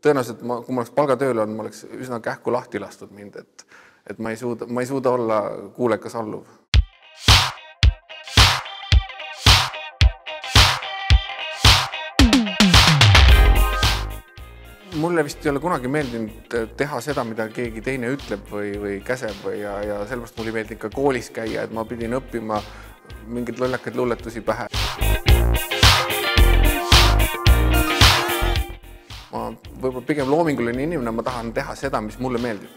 tõenäoliselt kui ma oleks palgatööl olnud, ma oleks üsna kähku lahti lastud mind, et ma ei suuda olla kuulekas alluv. Mulle vist ei ole kunagi meeldinud teha seda, mida keegi teine ütleb või käseb ja sellepärast mulle ei meeldinud ka koolis käia, et ma pidin õppima mingeid lollakaid luuletusi pähe. Ma võib-olla pigem loominguline inimene, ma tahan teha seda, mis mulle meeldib.